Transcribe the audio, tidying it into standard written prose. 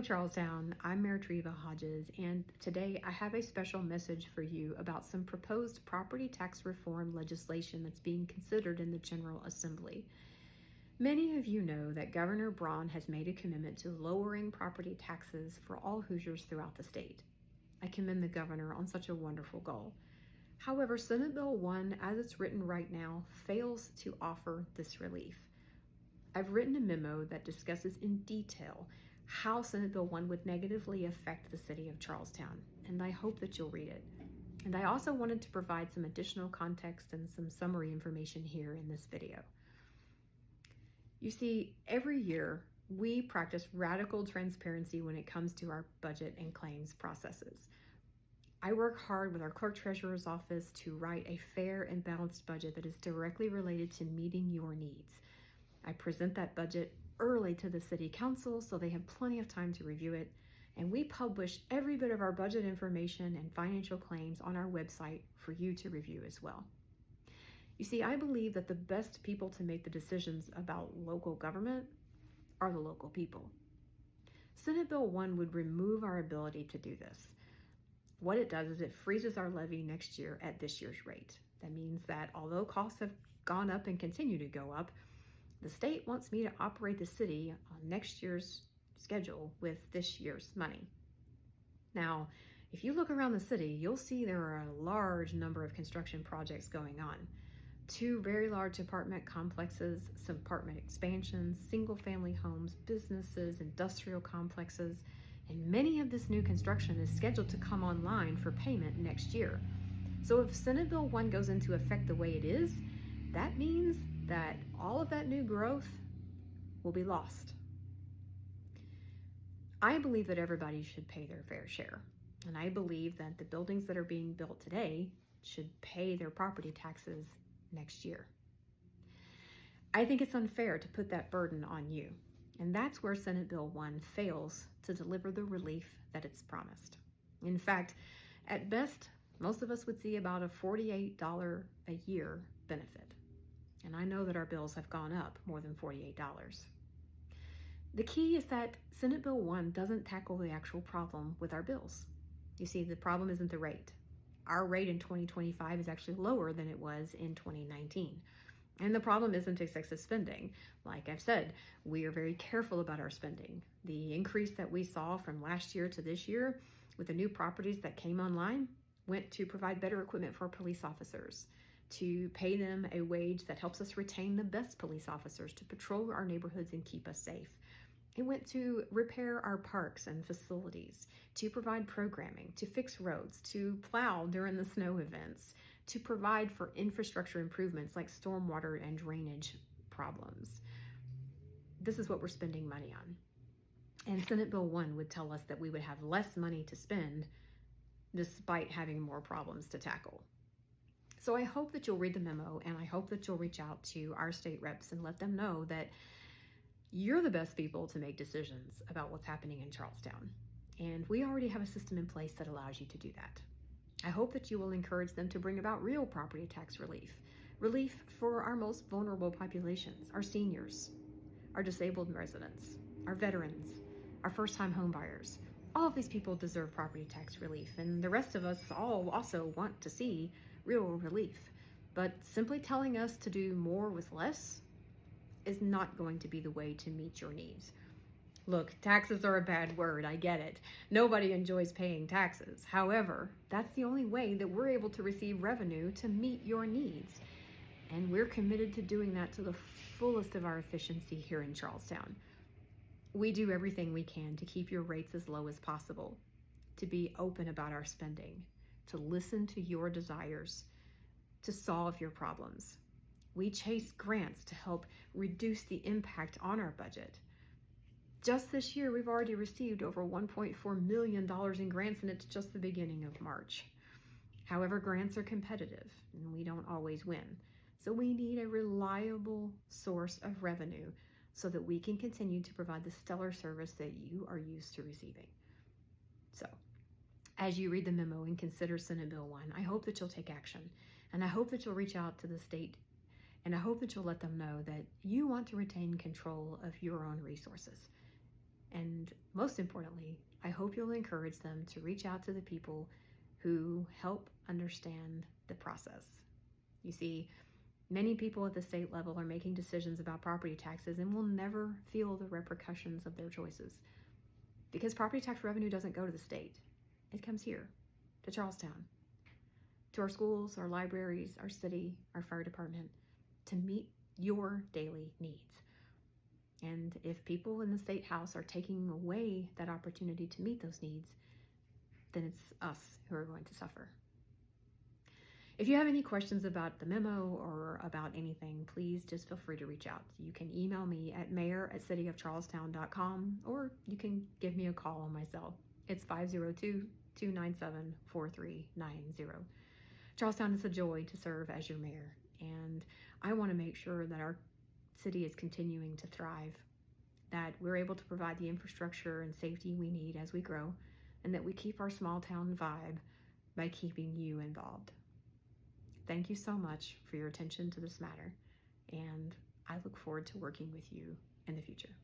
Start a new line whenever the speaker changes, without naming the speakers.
Hello, Charlestown. I'm Mayor Treva Hodges, and today I have a special message for you about some proposed property tax reform legislation that's being considered in the General Assembly. Many of you know that Governor Braun has made a commitment to lowering property taxes for all Hoosiers throughout the state. I commend the governor on such a wonderful goal. However, Senate Bill 1, as it's written right now, fails to offer this relief. I've written a memo that discusses in detail how Senate Bill 1 would negatively affect the city of Charlestown, and I hope that you'll read it. And I also wanted to provide some additional context and some summary information here in this video. You see, every year we practice radical transparency when it comes to our budget and claims processes. I work hard with our clerk treasurer's office to write a fair and balanced budget that is directly related to meeting your needs. I present that budget early to the city council so they have plenty of time to review it, and we publish every bit of our budget information and financial claims on our website for you to review as well. You see, I believe that the best people to make the decisions about local government are the local people. Senate Bill 1 would remove our ability to do this. What it does is it freezes our levy next year at this year's rate. That means that although costs have gone up and continue to go up, the state wants me to operate the city on next year's schedule with this year's money. Now, if you look around the city, you'll see there are a large number of construction projects going on. 2 very large apartment complexes, some apartment expansions, single-family homes, businesses, industrial complexes, and many of this new construction is scheduled to come online for payment next year. So if Senate Bill 1 goes into effect the way it is, that means that all of that new growth will be lost. I believe that everybody should pay their fair share, and I believe that the buildings that are being built today should pay their property taxes next year. I think it's unfair to put that burden on you, and that's where Senate Bill 1 fails to deliver the relief that it's promised. In fact, at best, most of us would see about a $48 a year benefit. And I know that our bills have gone up more than $48. The key is that Senate Bill 1 doesn't tackle the actual problem with our bills. You see, the problem isn't the rate. Our rate in 2025 is actually lower than it was in 2019. And the problem isn't excessive spending. Like I've said, we are very careful about our spending. The increase that we saw from last year to this year with the new properties that came online went to provide better equipment for police officers, to pay them a wage that helps us retain the best police officers to patrol our neighborhoods and keep us safe. It went to repair our parks and facilities, to provide programming, to fix roads, to plow during the snow events, to provide for infrastructure improvements like stormwater and drainage problems. This is what we're spending money on. And Senate Bill 1 would tell us that we would have less money to spend despite having more problems to tackle. So I hope that you'll read the memo, and I hope that you'll reach out to our state reps and let them know that you're the best people to make decisions about what's happening in Charlestown. And we already have a system in place that allows you to do that. I hope that you will encourage them to bring about real property tax relief for our most vulnerable populations, our seniors, our disabled residents, our veterans, our first-time home buyers. All of these people deserve property tax relief, and the rest of us all also want to see real relief. But simply telling us to do more with less is not going to be the way to meet your needs. Look, taxes are a bad word, I get it. Nobody enjoys paying taxes. However, that's the only way that we're able to receive revenue to meet your needs. And we're committed to doing that to the fullest of our efficiency here in Charlestown. We do everything we can to keep your rates as low as possible, to be open about our spending, to listen to your desires, to solve your problems. We chase grants to help reduce the impact on our budget. Just this year, we've already received over $1.4 million in grants, and it's just the beginning of March. However, grants are competitive, and we don't always win. So we need a reliable source of revenue so that we can continue to provide the stellar service that you are used to receiving. So, as you read the memo and consider Senate Bill 1, I hope that you'll take action, and I hope that you'll reach out to the state, and I hope that you'll let them know that you want to retain control of your own resources. And most importantly, I hope you'll encourage them to reach out to the people who help understand the process. You see, many people at the state level are making decisions about property taxes and will never feel the repercussions of their choices. Because property tax revenue doesn't go to the state. It comes here, to Charlestown, to our schools, our libraries, our city, our fire department, to meet your daily needs. And if people in the state house are taking away that opportunity to meet those needs, then it's us who are going to suffer. If you have any questions about the memo or about anything, please just feel free to reach out. You can email me at mayor@cityofcharlestown.com, or you can give me a call on my cell. It's 502-297-4390. Charlestown is a joy to serve as your mayor, and I want to make sure that our city is continuing to thrive, that we're able to provide the infrastructure and safety we need as we grow, and that we keep our small town vibe by keeping you involved. Thank you so much for your attention to this matter, and I look forward to working with you in the future.